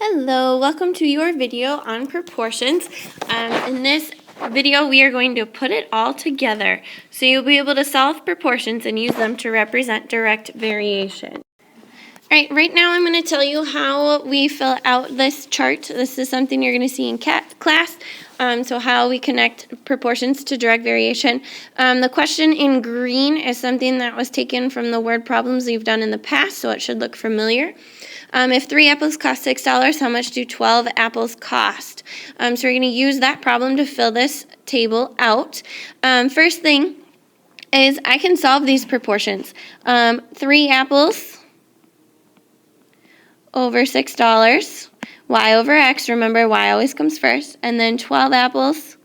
Hello, welcome to your video on proportions. In this video, we are going to put it all together. So you'll be able to solve proportions and use them to represent direct variation. Alright, right now I'm going to tell you how we fill out this chart. This is something you're going to see in class. So how we connect proportions to direct variation. The question in green is something that was taken from the word problems we've done in the past, so it should look familiar. If 3 apples cost $6, how much do 12 apples cost? So we're going to use that problem to fill this table out. First thing is I can solve these proportions. 3 apples over $6, y over x, remember y always comes first, and then 12 apples,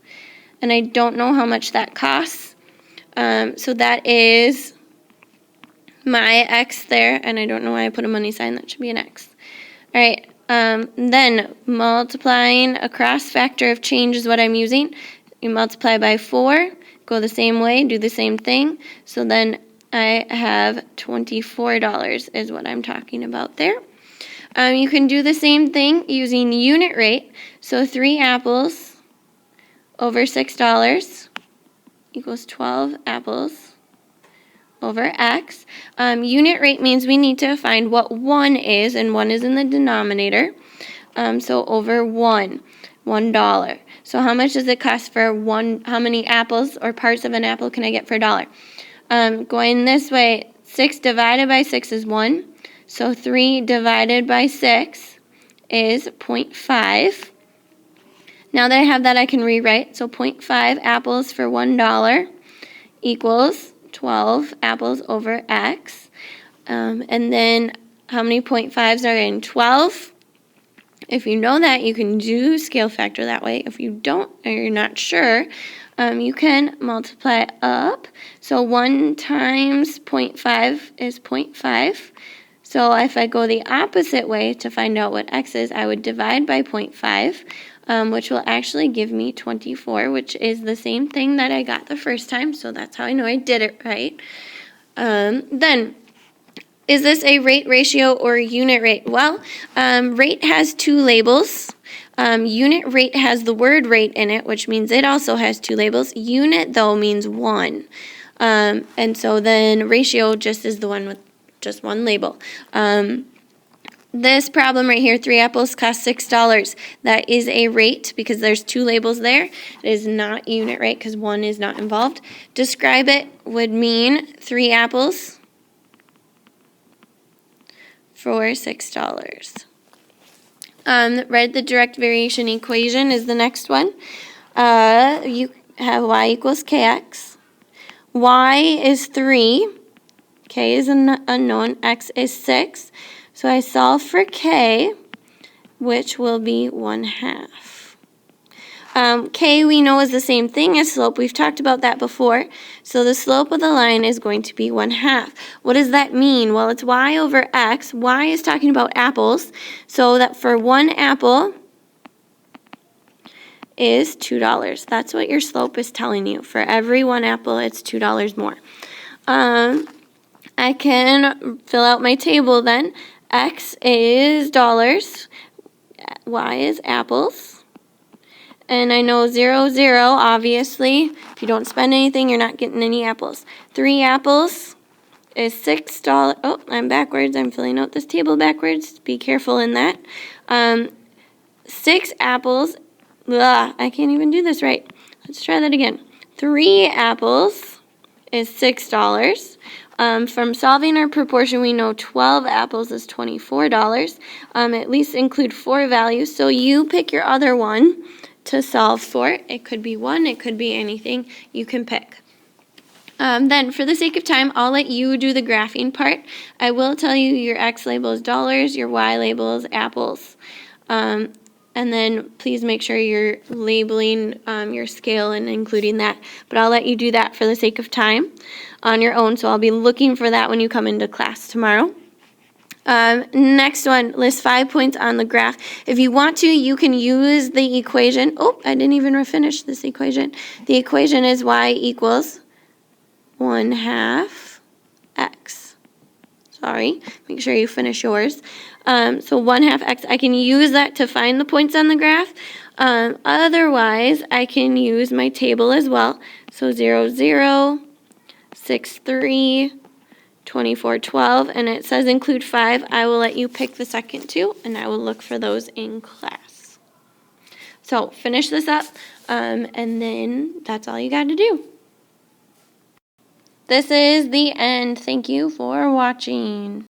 and I don't know how much that costs, so that is my x there, and I don't know why I put a money sign, that should be an x. Alright, then multiplying across, factor of change is what I'm using. You multiply by 4, go the same way, do the same thing, so then I have $24 is what I'm talking about there. You can do the same thing using unit rate. So 3 apples over $6 equals 12 apples over x. Unit rate means we need to find what 1 is, and 1 is in the denominator. So over $1. So how much does it cost for how many apples or parts of an apple can I get for $1? Going this way, 6 divided by 6 is 1. So 3 divided by 6 is 0.5. Now that I have that, I can rewrite. So 0.5 apples for $1 equals 12 apples over x. And then how many 0.5s are in 12? If you know that, you can do scale factor that way. If you don't, or you're not sure, you can multiply up. So 1 times 0.5 is 0.5. So if I go the opposite way to find out what x is, I would divide by 0.5, which will actually give me 24, which is the same thing that I got the first time, so that's how I know I did it right. Then, is this a rate, ratio, or unit rate? Well, rate has 2 labels. Unit rate has the word rate in it, which means it also has 2 labels. Unit, though, means 1. And so then ratio just is the one with just 1 label. This problem right here, 3 apples cost $6. That is a rate because there's 2 labels there. It is not unit rate because 1 is not involved. Describe it would mean 3 apples for $6. Write the direct variation equation is the next one. You have y equals kx. Y is 3. K is an unknown, x is 6. So I solve for k, which will be 1/2. K we know is the same thing as slope. We've talked about that before. So the slope of the line is going to be 1/2. What does that mean? Well, it's y over x. Y is talking about apples. So that for 1 apple is $2. That's what your slope is telling you. For every 1 apple, it's $2 more. I can fill out my table then. X is dollars, Y is apples, and I know 0, 0, obviously. If you don't spend anything, you're not getting any apples. 3 apples is $6. Oh, I'm backwards. I'm filling out this table backwards. Be careful in that. 6 apples, I can't even do this right. Let's try that again. 3 apples is $6. From solving our proportion, we know 12 apples is $24. At least include 4 values, so you pick your other one to solve for. It could be 1, it could be anything you can pick. Then, for the sake of time, I'll let you do the graphing part. I will tell you your X label is dollars, your Y label is apples. And then please make sure you're labeling your scale and including that. But I'll let you do that for the sake of time on your own. So I'll be looking for that when you come into class tomorrow. Next one, list 5 points on the graph. If you want to, you can use the equation. Oh, I didn't even finish this equation. The equation is y equals 1/2 x. Sorry, make sure you finish yours. So 1/2 x, I can use that to find the points on the graph. Otherwise, I can use my table as well. So 0, 0, 6, 3, 24, 12, and it says include 5. I will let you pick the second two, and I will look for those in class. So finish this up, and then that's all you got to do. This is the end. Thank you for watching.